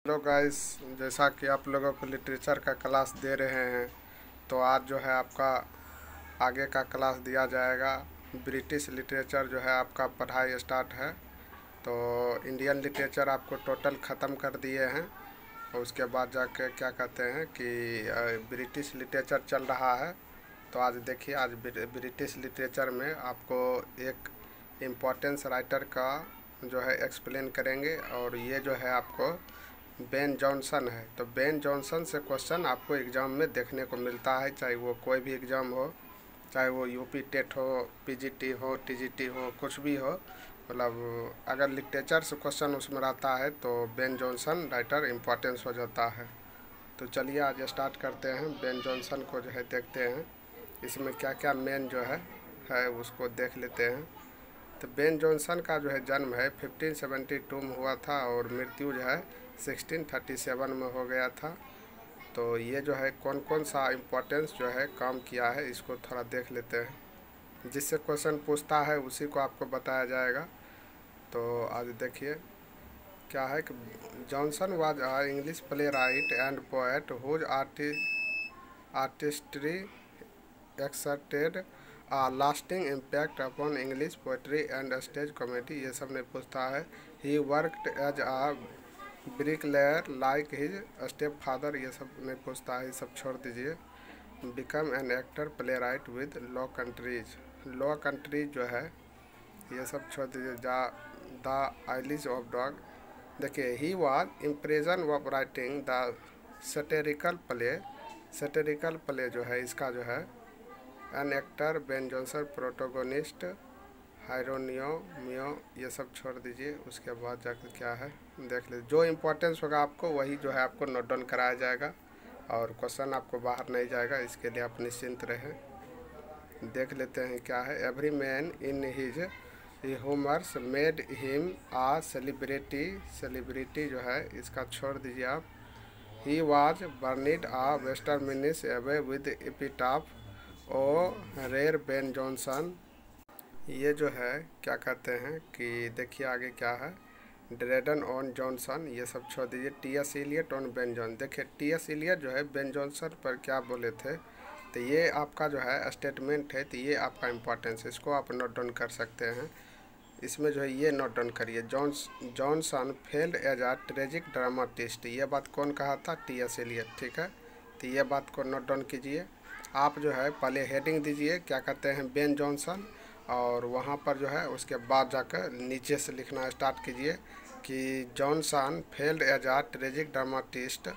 Hello guys, जैसा कि आप लोगों को लिटरेचर का क्लास दे रहे हैं तो आज जो है आपका आगे का क्लास दिया जाएगा। ब्रिटिश लिटरेचर जो है आपका पढ़ाई स्टार्ट है। तो इंडियन लिटरेचर आपको टोटल ख़त्म कर दिए हैं और उसके बाद जाके क्या कहते हैं कि ब्रिटिश लिटरेचर चल रहा है। तो आज देखिए, आज ब्रिटिश लिटरेचर में आपको एक इम्पोर्टेंस राइटर का जो है एक्सप्लेन करेंगे। और ये जो है आपको बेन जॉनसन है। तो बेन जॉनसन से क्वेश्चन आपको एग्ज़ाम में देखने को मिलता है, चाहे वो कोई भी एग्ज़ाम हो, चाहे वो यूपी टेट हो, पीजीटी हो, टीजीटी हो, कुछ भी हो। मतलब अगर लिटरेचर से क्वेश्चन उसमें रहता है तो बेन जॉनसन राइटर इम्पोर्टेंस हो जाता है। तो चलिए आज स्टार्ट करते हैं। बेन जॉनसन को जो है देखते हैं, इसमें क्या क्या मेन जो है उसको देख लेते हैं। तो बेन जॉनसन का जो है जन्म है 1572 में हुआ था और मृत्यु जो है 1637 में हो गया था। तो ये जो है कौन कौन सा इम्पोर्टेंस जो है काम किया है इसको थोड़ा देख लेते हैं। जिससे क्वेश्चन पूछता है उसी को आपको बताया जाएगा। तो आज देखिए क्या है कि Jonson was a English playwright and poet whose artistry exerted a lasting impact upon English poetry and stage comedy। ये सब नहीं पूछता है। He worked as a bricklayer like his stepfather। ये सब नहीं पूछता है, ये सब छोड़ दीजिए। Become an actor playwright with Low Countries। Low Countries जो है ये सब छोड़ दीजिए। द आइलिश ऑफ डॉग। देखिए, he was imprisoned of writing the satirical play. Satirical play जो है इसका जो है an actor Ben Jonson protagonist Hieronimo. ये सब छोड़ दीजिए। उसके बाद जाकर क्या है देख लीजिए। जो इम्पोर्टेंस होगा आपको वही जो है आपको नोट डाउन कराया जाएगा और क्वेश्चन आपको बाहर नहीं जाएगा। इसके लिए आप निश्चिंत रहें। देख लेते हैं क्या है। Every man in his humours made him a celebrity. Celebrity जो है इसका छोड़ दीजिए आप। He was buried a Westminster Abbey with epitaph O rare Ben Jonson. ये जो है क्या कहते हैं कि देखिए आगे क्या है। ड्रेडन ऑन जॉनसन ये सब छोड़ दीजिए। T S. Eliot on Ben Jonson. देखिए टी.एस. इलियट जो है बेन जॉनसन पर क्या बोले थे, तो ये आपका जो है स्टेटमेंट है। तो ये आपका इम्पोर्टेंस, इसको आप नोट डाउन कर सकते हैं। इसमें जो है ये नोट डाउन करिए। जॉनसन फेल्ड एज आ ट्रेजिक ड्रामाटिस्ट। ये बात कौन कहा था? टी.एस. इलियट। ठीक है, तो ये बात को नोट डाउन कीजिए। आप जो है पहले हेडिंग दीजिए, क्या कहते हैं, बेन जॉनसन, और वहाँ पर जो है उसके बाद जाकर नीचे से लिखना स्टार्ट कीजिए कि जॉनसन फेल्ड एज आ ट्रेजिक ड्रामाटिस्ट।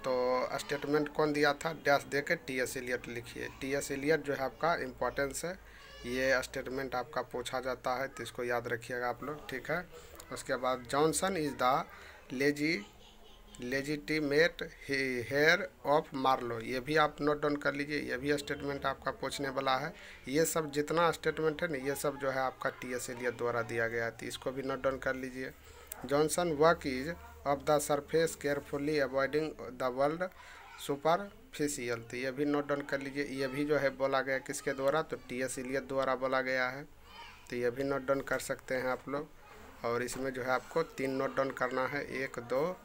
तो स्टेटमेंट कौन दिया था? डैश दे के टी.एस. इलियट लिखिए। टी.एस. इलियट जो है आपका इम्पोर्टेंस है। ये स्टेटमेंट आपका पूछा जाता है तो इसको याद रखिएगा आप लोग। ठीक है, उसके बाद Johnson is the legitimate heir of Marlowe. ये भी आप नोट डाउन कर लीजिए। ये भी स्टेटमेंट आपका पूछने वाला है। ये सब जितना स्टेटमेंट है ना ये सब जो है आपका टी.एस. इलियट द्वारा दिया गया है, तो इसको भी नोट डाउन कर लीजिए। Johnson work is of the surface carefully avoiding the world superficial. तो ये भी नोट डाउन कर लीजिए। ये भी जो है बोला गया किसके द्वारा? तो टी.एस. इलियट द्वारा बोला गया है। तो ये भी नोट डाउन कर सकते हैं आप लोग। और इसमें जो है आपको 3 नोट डाउन करना है, 1, 2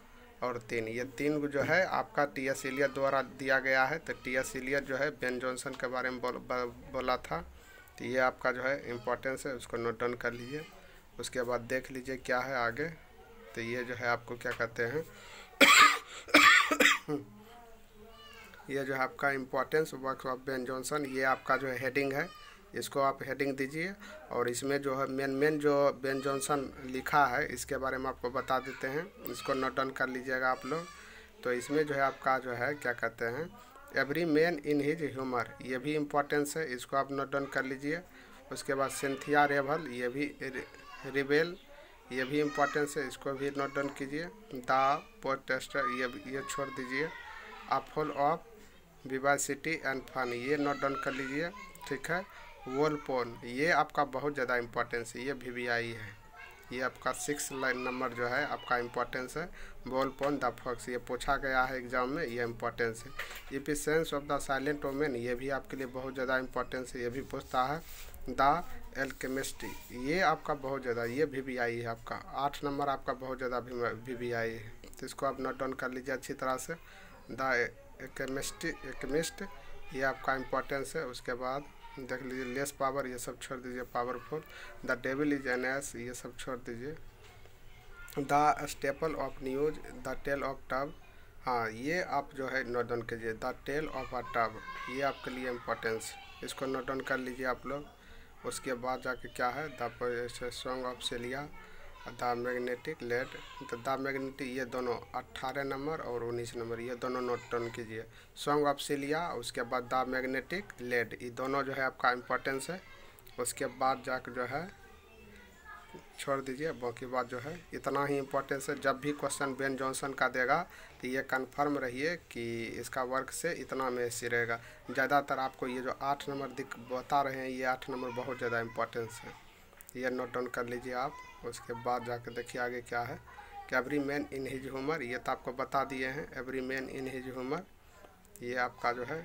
और 3। ये 3 जो है आपका टी.एस. इलियट द्वारा दिया गया है। तो टी.एस. इलियट जो है बेन जॉनसन के बारे में बोला था। तो ये आपका जो है इम्पोर्टेंस है, उसको नोट डाउन कर लीजिए। उसके बाद देख लीजिए क्या है आगे। तो ये जो है आपको क्या कहते हैं ये जो है आपका importance work of Ben Jonson, ये आपका जो है हेडिंग है। इसको आप हेडिंग दीजिए और इसमें जो है मेन जो बेन जॉनसन लिखा है इसके बारे में आपको बता देते हैं। इसको नोट डाउन कर लीजिएगा आप लोग। तो इसमें जो है आपका जो है क्या कहते हैं every man in his humour, ये भी इम्पोर्टेंस है, इसको आप नोट डाउन कर लीजिए। उसके बाद सिंथिया रेवल, ये भी रिबेल, ये भी इम्पोर्टेंस है, इसको भी नोट डाउन कीजिए। द पोस्टर ये छोड़ दीजिए। A full of vivacity and fun, ये नोट डाउन कर लीजिए। ठीक है, वोलपोन, ये आपका बहुत ज़्यादा इम्पोर्टेंस है, ये VVI है। ये आपका 6 नंबर जो है आपका इम्पोर्टेंस है। वोलपोन द फॉक्स, ये पूछा गया है एग्जाम में, ये इम्पोर्टेंस है। Efficiency of the silent women, ये भी आपके लिए बहुत ज़्यादा इम्पोर्टेंस है, ये भी पूछता है। द एल्केमिस्ट, ये आपका बहुत ज़्यादा, ये VVI है आपका 8 नंबर आपका बहुत ज़्यादा VVI है, तो इसको आप नोट डाउन कर लीजिए अच्छी तरह से। द एल्केमिस्ट ये आपका इम्पोर्टेंस है। उसके बाद देख लीजिए लेस पावर, ये सब छोड़ दीजिए, powerful. The devil is an ass, ये सब छोड़ दीजिए। The staple of news, the tale of tub, हाँ ये आप जो है नोट डाउन कीजिए, the tale of a tub, ये आपके लिए इम्पोर्टेंस, इसको नोट डाउन कर लीजिए आप लोग। उसके बाद जाके क्या है, the song of Celia, the magnetic lady, तो द मैग्नेटिक ये दोनों 18 नंबर और 19 नंबर ये दोनों नोट डाउन कीजिए। सॉन्ग ऑफ सेलिया, उसके बाद द मैग्नेटिक लेड, ये दोनों जो है आपका इम्पोर्टेंस है। उसके बाद जाकर जो है छोड़ दीजिए, बाकी बात जो है इतना ही इम्पोर्टेंस है। जब भी क्वेश्चन बेन जॉनसन का देगा तो ये कंफर्म रहिए कि इसका वर्क से इतना में ऐसे रहेगा। ज़्यादातर आपको ये जो 8 नंबर बता रहे हैं, ये 8 नंबर बहुत ज़्यादा इम्पोर्टेंस है, ये नोट डाउन कर लीजिए आप। उसके बाद जाकर देखिए आगे क्या है कि every man in his humour, ये तो आपको बता दिए हैं, every man in his humour, ये आपका जो है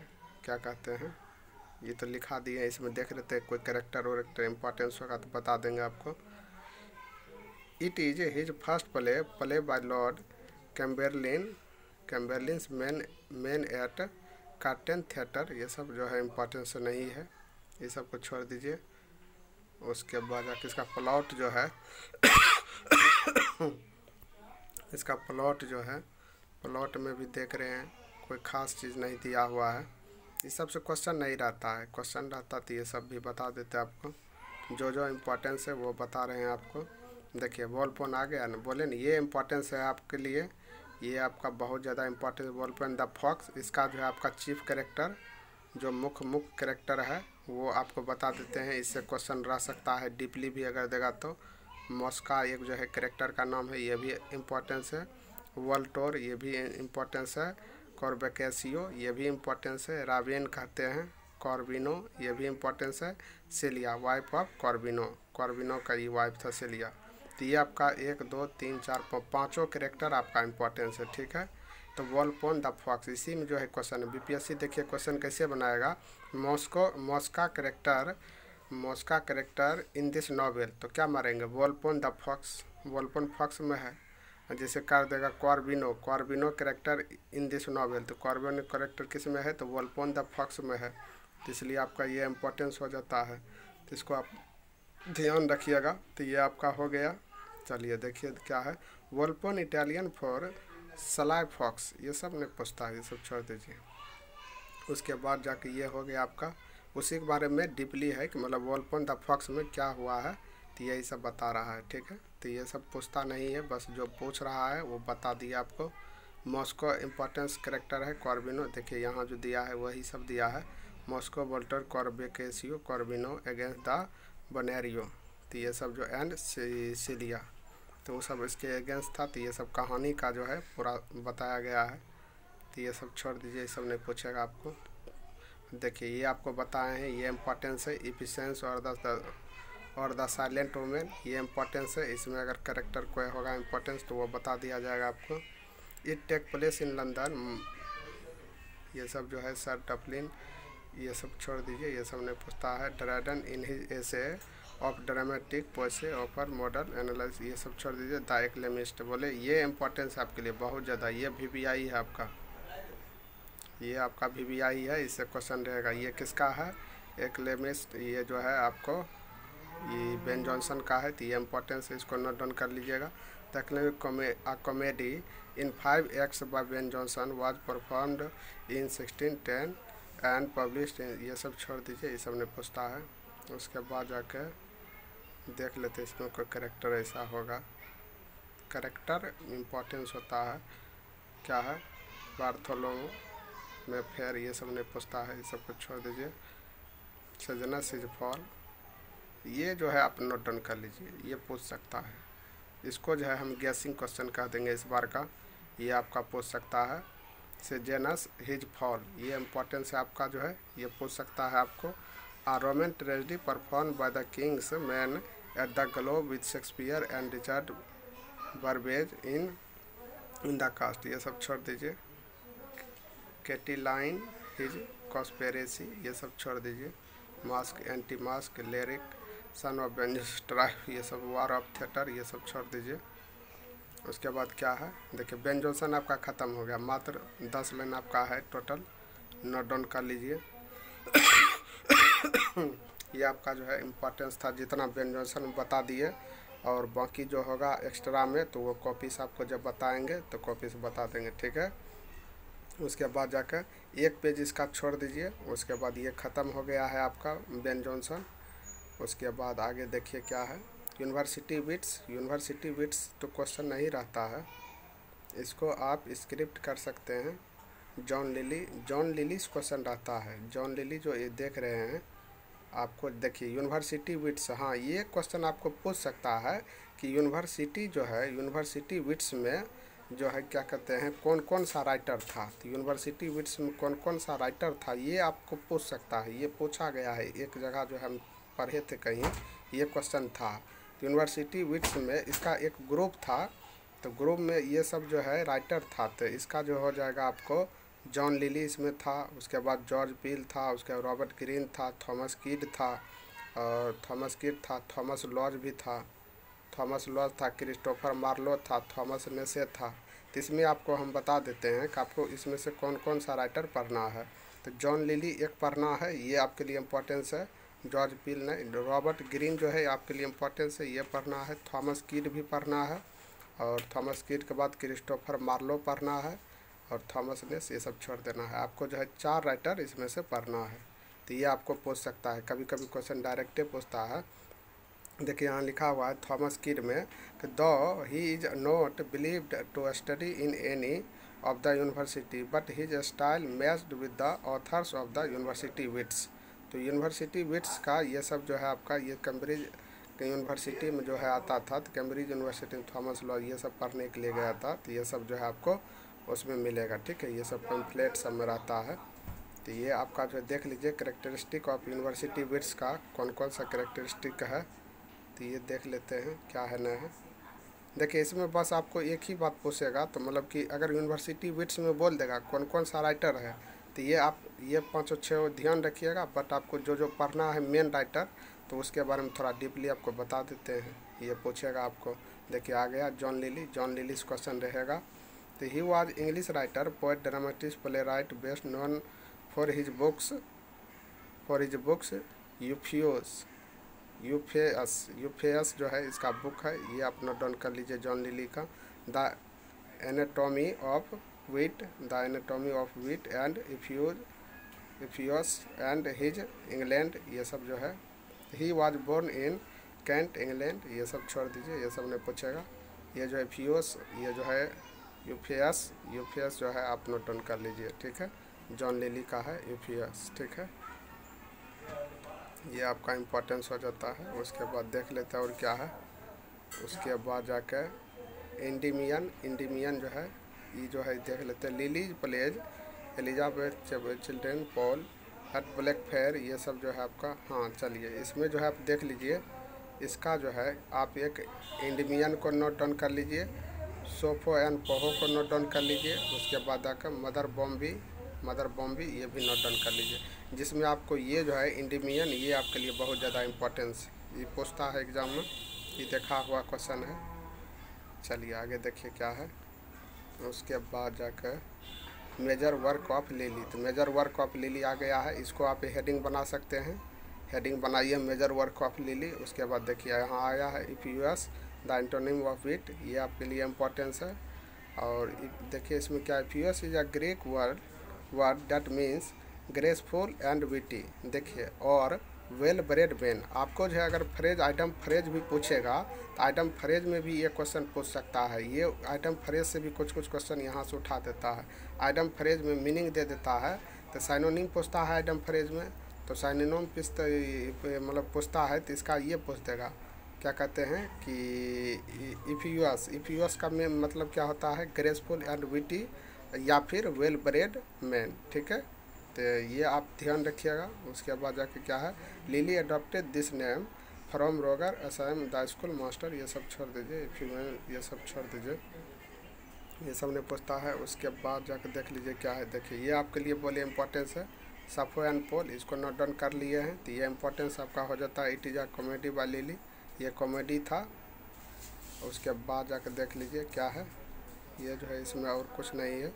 क्या कहते हैं, ये तो लिखा दिए हैं, इसमें देख लेते हैं कोई कैरेक्टर वैरेक्टर इम्पोर्टेंस होगा तो बता देंगे आपको। It is his first play by Lord Chamberlain's men at Curtain theatre, ये सब जो है इम्पोर्टेंस नहीं है, ये सब को छोड़ दीजिए। उसके बाद जाके इसका प्लॉट जो है इसका प्लॉट जो है, प्लॉट में भी देख रहे हैं कोई ख़ास चीज़ नहीं दिया हुआ है, इस सब से क्वेश्चन नहीं रहता है, क्वेश्चन रहता तो ये सब भी बता देते आपको, जो इम्पोर्टेंस है वो बता रहे हैं आपको। देखिए बॉलपेन आ गया ना, बोले ना ये इम्पोर्टेंस है आपके लिए, ये आपका बहुत ज़्यादा इम्पोर्टेंस बॉलपेन। द फॉक्स, इसका जो है आपका चीफ कैरेक्टर, जो मुख्य कैरेक्टर है वो आपको बता देते हैं, इससे क्वेश्चन रह सकता है डीपली भी अगर देगा तो। मॉस्का एक जो है कैरेक्टर का नाम है, ये भी इम्पोर्टेंस है। वोल्टोर, ये भी इम्पोर्टेंस है। कॉर्बेकेसियो, ये भी इम्पोर्टेंस है। रावेन कहते हैं। कॉर्बिनो, ये भी इम्पोर्टेंस है। सेलिया, वाइफ ऑफ कॉर्बिनो का ये वाइफ था सेलिया। तो ये आपका 1 2 3 4 5 कैरेक्टर आपका इम्पोर्टेंस है, ठीक है। तो वॉलपोन द फॉक्स, इसी में जो है क्वेश्चन है। बीपीएससी देखिए क्वेश्चन कैसे बनाएगा, मॉस्का कैरेक्टर इन दिस नॉवेल, तो क्या मारेंगे वॉलपोन द फॉक्स, वॉलपोन फॉक्स में है, जैसे कर देगा कॉर्बिनो कैरेक्टर इन दिस नॉवेल, तो कॉर्बिनो कैरेक्टर किस में है, तो वॉलपोन द फॉक्स में है, तो इसलिए आपका ये इम्पोर्टेंस हो जाता है, तो इसको आप ध्यान रखिएगा। तो ये आपका हो गया। चलिए देखिए क्या है, वॉलपोन इटालियन फॉर सलाई फॉक्स, ये सब नहीं पूछता है, ये सब छोड़ दीजिए। उसके बाद जाके ये हो गया आपका, उसी के बारे में डीपली है कि मतलब वॉलपोन द फॉक्स में क्या हुआ है, तो यही सब बता रहा है, ठीक है। तो ये सब पूछता नहीं है, बस जो पूछ रहा है वो बता दिया आपको। मॉस्को इम्पोर्टेंस कैरेक्टर है कॉर्बिनो, देखिए यहाँ जो दिया है वही सब दिया है। मॉस्को, वोल्टर, कॉर्बेकेसियो, कॉर्बिनो अगेंस्ट द बोनेरियो, तो ये सब जो एंड सिलिया, तो वो सब इसके अगेंस्ट था, तो ये सब कहानी का जो है पूरा बताया गया है। तो ये सब छोड़ दीजिए, ये सब नहीं पूछेगा आपको। देखिए ये आपको बताए हैं, ये इम्पोर्टेंस है। इफिशेंस और द साइलेंट वुमेन, ये इम्पोर्टेंस है, इसमें अगर कैरेक्टर कोई होगा इम्पोर्टेंस तो वो बता दिया जाएगा आपको। It take place in London, ये सब जो है सर डफलिन, ये सब छोड़ दीजिए, ये सब नहीं पूछता है। Dryden in his essay of dramatic poesy offer model analyse, ये सब छोड़ दीजिए। द एक्लेमिस्ट, बोले ये इम्पोर्टेंस आपके लिए बहुत ज़्यादा, ये VVI है आपका, ये आपका VVI है, इससे क्वेश्चन रहेगा। ये किसका है, एक्लेमिस्ट, ये जो है आपको ये बेन जॉनसन का है, तो ये इम्पोर्टेंस है, इसको नोट डाउन कर लीजिएगा। The Alchemist comedy in 5 acts by Ben Jonson was performed in 1610 and published, ये सब छोड़ दीजिए, ये सब नहीं पूछता है। उसके बाद जाके देख लेते इसमें कोई कैरेक्टर ऐसा होगा, कैरेक्टर इम्पोर्टेंस होता है, क्या है बार्थोलोमो में फेयर, ये सब नहीं पूछता है, ये सब कुछ छोड़ दीजिए। सजना सिज फॉल, ये जो है आप नोट डाउन कर लीजिए, ये पूछ सकता है, इसको जो है हम गैसिंग क्वेश्चन कह देंगे इस बार का, ये आपका पूछ सकता है। सेजेनस हिज फॉल, ये इम्पोर्टेंस है आपका जो है, ये पूछ सकता है आपको। A Roman tragedy performed by the King's Men at the Globe with Shakespeare and Richard Burbage in the cast, ये सब छोड़ दीजिए। कैटिलाइन हिज कॉन्स्पिरेसी, ये सब छोड़ दीजिए। Masque, anti masque, lyric, son of Ben's tribe, ये सब वार ऑफ थिएटर, ये सब छोड़ दीजिए। उसके बाद क्या है, देखिए बेन जॉनसन आपका ख़त्म हो गया, मात्र 10 लाइन आपका है टोटल, नोट डाउन कर लीजिए। ये आपका जो है इम्पोर्टेंस था, जितना बेन जॉनसन बता दिए, और बाकी जो होगा एक्स्ट्रा में तो वो कॉपीस आपको जब बताएंगे तो कॉपीस बता देंगे, ठीक है। उसके बाद जाकर एक पेज इसका छोड़ दीजिए। उसके बाद ये ख़त्म हो गया है आपका बेन जॉनसन। उसके बाद आगे देखिए क्या है, यूनिवर्सिटी विट्स तो क्वेश्चन नहीं रहता है, इसको आप स्क्रिप्ट कर सकते हैं। जॉन लिली क्वेश्चन रहता है। जॉन लिली जो ये देख रहे हैं आपको, देखिए यूनिवर्सिटी विट्स, हाँ ये क्वेश्चन आपको पूछ सकता है कि यूनिवर्सिटी जो है, यूनिवर्सिटी विट्स में जो है क्या कहते हैं, कौन कौन सा राइटर था, तो यूनिवर्सिटी विट्स में कौन कौन सा राइटर था ये आपको पूछ सकता है। ये पूछा गया है एक जगह, जो हम पढ़े थे कहीं, ये क्वेश्चन था। यूनिवर्सिटी विट्स में इसका एक ग्रुप था, तो ग्रुप में ये सब जो है राइटर था, तो इसका जो हो जाएगा आपको जॉन लिली इसमें था। उसके बाद जॉर्ज पील था, उसके बाद रॉबर्ट ग्रीन था, थॉमस किड था, और थॉमस लॉज भी था, क्रिस्टोफर मार्लो था, थॉमस नेसे था। तो इसमें आपको हम बता देते हैं कि आपको इसमें से कौन कौन सा राइटर पढ़ना है। तो जॉन लिली एक पढ़ना है, ये आपके लिए इम्पोर्टेंस है। जॉर्ज पील ने, रॉबर्ट ग्रीन जो है आपके लिए इम्पोर्टेंस है, ये पढ़ना है। थॉमस किड भी पढ़ना है, और थॉमस किड के बाद क्रिस्टोफर मार्लो पढ़ना है, और थॉमस नेस, ये सब छोड़ देना है। आपको जो है 4 राइटर इसमें से पढ़ना है। तो ये आपको पूछ सकता है, कभी कभी क्वेश्चन डायरेक्टे पूछता है। देखिए यहाँ लिखा हुआ है थॉमस किड में कि दो he is not believed to study in any of the university but his style matched with the authors of the university wits. तो यूनिवर्सिटी विट्स का ये सब जो है आपका, ये कैम्ब्रिज यूनिवर्सिटी में जो है आता था, तो कैम्ब्रिज यूनिवर्सिटी में थॉमस लॉ ये सब पढ़ने के लिए गया था, तो ये सब जो है आपको उसमें मिलेगा, ठीक है। ये सब पैम्फलेट सब में रहता है। तो ये आपका जो देख लीजिए कैरेक्टरिस्टिक ऑफ यूनिवर्सिटी विट्स का कौन कौन सा कैरेक्टरिस्टिक है, तो ये देख लेते हैं क्या है न है। देखिए इसमें बस आपको एक ही बात पूछेगा, तो मतलब कि अगर यूनिवर्सिटी विट्स में बोल देगा कौन कौन सा राइटर है, तो ये आप ये 5-6 ध्यान रखिएगा। बट आपको जो जो पढ़ना है मेन राइटर, तो उसके बारे में थोड़ा डीपली आपको बता देते हैं। ये पूछेगा आपको, देखिए आ गया जॉन लिली क्वेश्चन रहेगा। तो he was English writer, poet, dramatist, playwright, best known for his books Euphues जो है इसका बुक है, ये आप नोट डाउन कर लीजिए जॉन लिली का। The anatomy of wit and Euphues and his England, ये सब जो है। He was born in Kent England, ये सब छोड़ दीजिए, ये सब नहीं पूछेगा। ये जो इफ्यूज, ये जो है यूफेयस जो है आप नोट डाउन कर लीजिए, ठीक है। जॉन लिली का है यूफेयस, ठीक है। ये आपका इम्पोर्टेंस हो जाता है। उसके बाद देख लेते हैं और क्या है। उसके बाद जाकर इंडिमियन जो है, ये जो है देख लेते हैं। Lyly's plays Elizabeth children Paul at Blackfriars, ये सब जो है आपका। हाँ चलिए इसमें जो है आप देख लीजिए, इसका जो है आप एक इंडिमियन को नोट डाउन कर लीजिए, सोफो एंड पोहो को नोट डाउन कर लीजिए। उसके बाद आकर मदर बॉम्बी ये भी नोट डाउन कर लीजिए, जिसमें आपको ये जो है इंडिमियन, ये आपके लिए बहुत ज़्यादा इम्पोर्टेंस ये पूछता है एग्ज़ाम में, ये देखा हुआ क्वेश्चन है। चलिए आगे देखिए क्या है। उसके बाद जाकर मेजर वर्क ऑफ लिली, तो मेजर वर्क ऑफ लिली आ गया है, इसको आप हेडिंग बना सकते हैं। हेडिंग बनाइए मेजर वर्क ऑफ लिली। उसके बाद देखिए यहाँ आया है Euphues the antonym of it, ये आपके लिए इम्पोर्टेंस है। और देखिए इसमें क्या, Euphues is a Greek word that means graceful and witty, देखिए, और वेल ब्रेड मैन। आपको जो है अगर फ्रेज आइटम फ्रेज भी पूछेगा, तो आइटम फ्रेज में भी ये क्वेश्चन पूछ सकता है। ये आइटम फ्रेज से भी कुछ क्वेश्चन यहाँ से उठा देता है। आइटम फ्रेज में मीनिंग दे देता है, तो साइनोनिम पूछता है आइटम फ्रेज में, तो साइनोनिम मतलब पूछता है, तो इसका ये पूछ देगा, क्या कहते हैं कि इफ्यूज का में मतलब क्या होता है, ग्रेसफुल एंड विटी या फिर वेल ब्रेड मैन, ठीक है। तो ये आप ध्यान रखिएगा। उसके बाद जाके क्या है, lily adopted this name from रोगर असम द स्कूल मास्टर, ये सब छोड़ दीजिए, फीमेल ये सब छोड़ दीजिए, ये सब ने पूछता है। उसके बाद जाकर देख लीजिए क्या है, देखिए ये आपके लिए बोले इम्पोर्टेंस है। सफो एंड पोल, इसको नोट डाउन कर लिए हैं तो ये इंपॉर्टेंस आपका हो जाता है। It is a comedy bye Lyly, ये कॉमेडी था। उसके बाद जाकर देख लीजिए क्या है, ये जो है इसमें और कुछ नहीं है।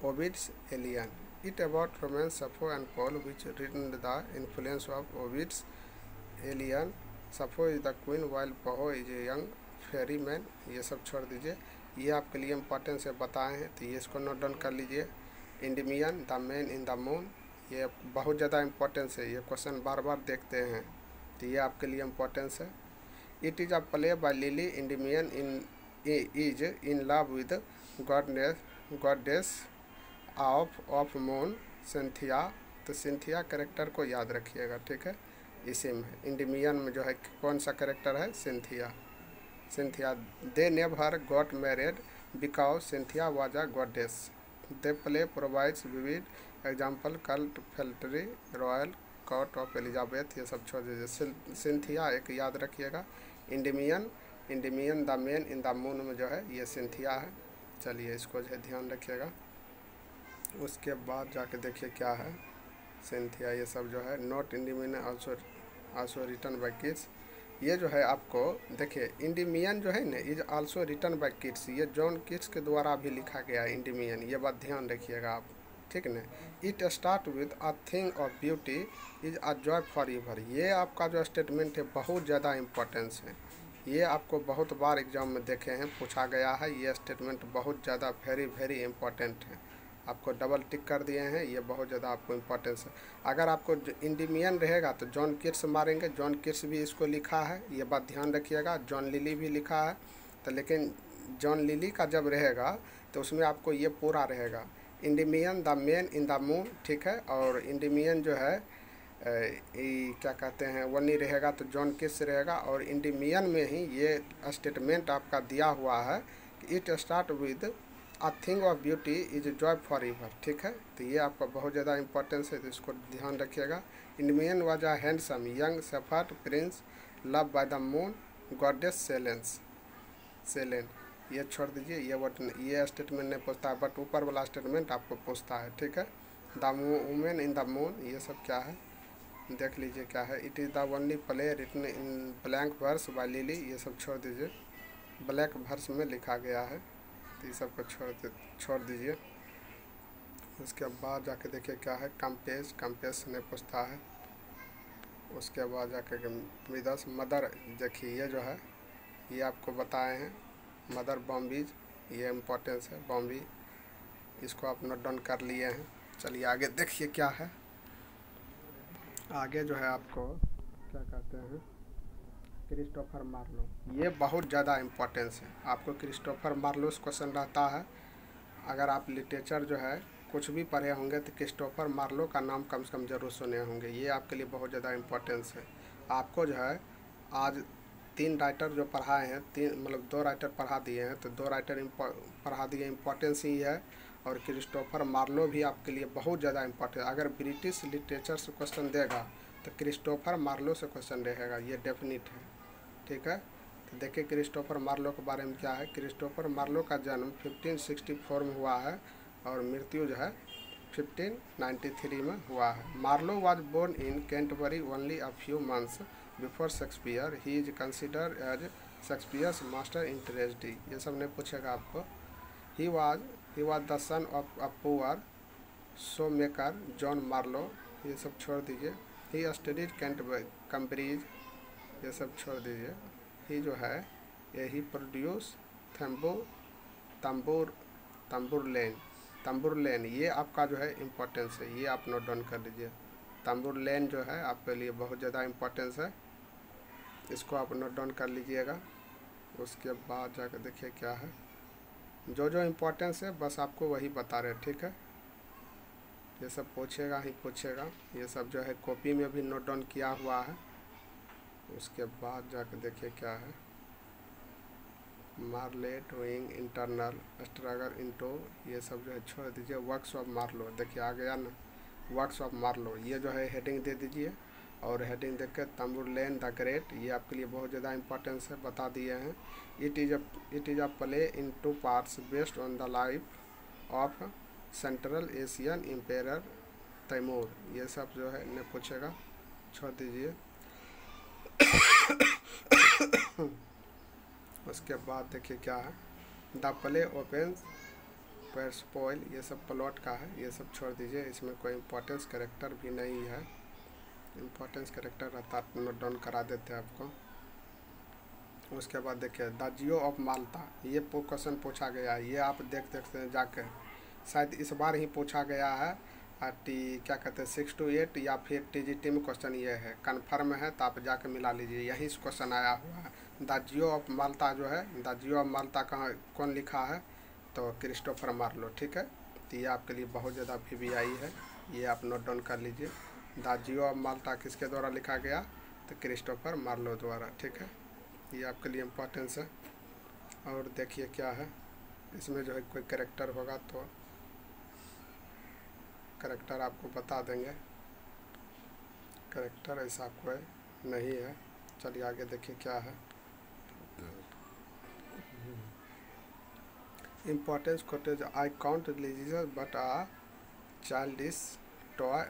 Ovid's alien, it about romance Sappho and Phao which written the influence of Ovid's alien, Sappho is the queen while Phao is a young ferry man. ये सब छोड़ दीजिए, ये आपके लिए इंपॉर्टेंस है बताए हैं तो ये इसको नोट डाउन कर लीजिए। Endymion the man in the moon, ये बहुत ज़्यादा इंपॉर्टेंस है, ये क्वेश्चन बार बार देखते हैं तो ये आपके लिए इंपॉर्टेंस है। It is a play by Lyly Endymion is in love with goddess of moon Cynthia. तो सिंथिया कैरेक्टर को याद रखिएगा, ठीक है। इसी में इंडिमियन में जो है कौन सा कैरेक्टर है, Cynthia. Cynthia they never got married because Cynthia was a goddess. The play provides vivid example cult flattery royal court of Elizabeth, ये सब छोड़ दीजिए। सिंथिया एक याद रखिएगा। Endymion the man in the moon में जो है ये सिंथिया है। चलिए इसको जो है ध्यान रखिएगा। उसके बाद जाके देखिए क्या है सिंथिया, ये सब जो है note Endymion also written by Keats. ये जो है आपको देखिए इंडिमियन जो है ना is also written by Keats, ये जॉन किड्स के द्वारा भी लिखा गया है इंडिमियन, ये बात ध्यान रखिएगा आप, ठीक ना। It start with a thing of beauty is a joy for ever, ये आपका जो स्टेटमेंट है बहुत ज़्यादा इंपॉर्टेंस है। ये आपको बहुत बार एग्जाम में देखे हैं, पूछा गया है। ये स्टेटमेंट बहुत ज़्यादा वेरी इम्पॉर्टेंट है, आपको डबल टिक कर दिए हैं, ये बहुत ज़्यादा आपको इम्पोर्टेंस है। अगर आपको इंडिमियन रहेगा तो जॉन किट्स मारेंगे, जॉन किट्स भी इसको लिखा है, ये बात ध्यान रखिएगा। जॉन लिली भी लिखा है तो, लेकिन जॉन लिली का जब रहेगा तो उसमें आपको ये पूरा रहेगा, Endymion the man in the moon, ठीक है। और इंडिमियन जो है क्या कहते हैं वो नहीं रहेगा तो जॉन किट्स रहेगा। और इंडिमियन में ही ये स्टेटमेंट आपका दिया हुआ है कि it start with a thing of beauty is Joy for ever, ठीक है। तो ये आपका बहुत ज़्यादा इंपॉर्टेंस है, तो इसको ध्यान रखिएगा। Endymion was a handsome young shepherd prince love by the moon goddess Selene, ये छोड़ दीजिए, ये स्टेटमेंट नहीं पूछता है, बट ऊपर वाला स्टेटमेंट आपको पूछता है, ठीक है। The woman in the moon, ये सब क्या है देख लीजिए क्या है। It is the only play written in blank verse by Lyly, ये सब छोड़ दीजिए, ब्लैक वर्स में लिखा गया है, ये सब को छोड़ दीजिए। उसके बाद जाके देखिए क्या है, कंपेस ने पूछता है। उसके बाद जाके मिदस मदर, देखिए ये जो है ये आपको बताए हैं मदर बॉम्बीज, ये इम्पोर्टेंस है बॉम्बी, इसको आप नोट डाउन कर लिए हैं। चलिए आगे देखिए क्या है। आगे जो है आपको क्या कहते हैं, क्रिस्टोफर मार्लो, ये बहुत ज़्यादा इम्पोर्टेंस है। आपको क्रिस्टोफर मार्लो क्वेश्चन रहता है, अगर आप लिटरेचर जो है कुछ भी पढ़े होंगे तो क्रिस्टोफर मार्लो का नाम कम से कम ज़रूर सुने होंगे, ये आपके लिए बहुत ज़्यादा इम्पोर्टेंस है। आपको जो है आज 3 राइटर जो पढ़ाए हैं, 2 राइटर पढ़ा दिए हैं, तो 2 राइटर पढ़ा दिए, इम्पोर्टेंस ही है। और क्रिस्टोफर मार्लो भी आपके लिए बहुत ज़्यादा इम्पोर्टेंट, अगर ब्रिटिश लिटरेचर से क्वेश्चन देगा तो क्रिस्टोफर मार्लो से क्वेश्चन रहेगा, ये डेफिनेट है, ठीक है। तो देखिए क्रिस्टोफर मार्लो के बारे में क्या है। क्रिस्टोफर मार्लो का जन्म 1564 में हुआ है और मृत्यु जो है 1593 में हुआ है। Marlowe was born in Canterbury only a few months before Shakespeare, he is considered as Shakespeare's master in tragedy, ये सब नहीं पूछेगा आपको। He was the son of a poor shoemaker John Marlowe, ये सब छोड़ दीजिए। ही स्टडीड कैम्ब्रिज, ये सब छोड़ दीजिए। ही जो है यही प्रोड्यूस तंबुरलैन, ये आपका जो है इम्पोर्टेंस है, ये आप नोट डाउन कर लीजिए। तंबुरलैन जो है आपके लिए बहुत ज़्यादा इम्पोर्टेंस है, इसको आप नोट डाउन कर लीजिएगा। उसके बाद जाकर देखिए क्या है, जो इम्पोर्टेंस है बस आपको वही बता रहे, ठीक है। ये सब पूछेगा ही पूछेगा, ये सब जो है कॉपी में भी नोट डाउन किया हुआ है। उसके बाद जाकर देखिए क्या है, मार्लेट विंग इंटरनल स्ट्रगल इनटू, ये सब जो है छोड़ दीजिए। वर्क्स ऑफ मार्लो, देखिए आ गया ना वर्क्स ऑफ मार्लो, ये जो है हेडिंग दे दीजिए। और हेडिंग देख के तंबुरलैन द ग्रेट, ये आपके लिए बहुत ज़्यादा इंपॉर्टेंस है, बता दिए हैं। It is a play in 2 parts based on the life of central Asian empire Timur, ये सब जो है ने पूछेगा, छोड़ दीजिए। उसके बाद देखिए क्या है, द प्ले ओपन्स परस्पॉइल, ये सब प्लॉट का है, ये सब छोड़ दीजिए, इसमें कोई इम्पोर्टेंस कैरेक्टर भी नहीं है। इम्पोर्टेंस कैरेक्टर रहता नोट डाउन करा देते हैं आपको। उसके बाद देखिए द जियो ऑफ माल्टा, ये क्वेश्चन पूछा गया है, ये आप देख सकते हैं जाकर, शायद इस बार ही पूछा गया है। क्या कहते हैं 6 to 8 या फिर TGT में क्वेश्चन ये है, कन्फर्म है तो आप जाकर मिला लीजिए, यही क्वेश्चन आया हुआ है। द जियो ऑफ माल्टा जो है, द जियो ऑफ माल्टा कहाँ कौन लिखा है, तो क्रिस्टोफर मार्लो, ठीक है। तो ये आपके लिए बहुत ज़्यादा VVI है, ये आप नोट डाउन कर लीजिए। द जियो ऑफ माल्टा किसके द्वारा लिखा गया, तो क्रिस्टोफर मार्लो द्वारा, ठीक है। ये आपके लिए इम्पोर्टेंस है। और देखिए क्या है, इसमें जो है कोई कैरेक्टर होगा तो कैरेक्टर आपको बता देंगे, कैरेक्टर ऐसा कोई नहीं है। चलिए आगे देखिए क्या है। Importance quotes, I count religious but a childish toy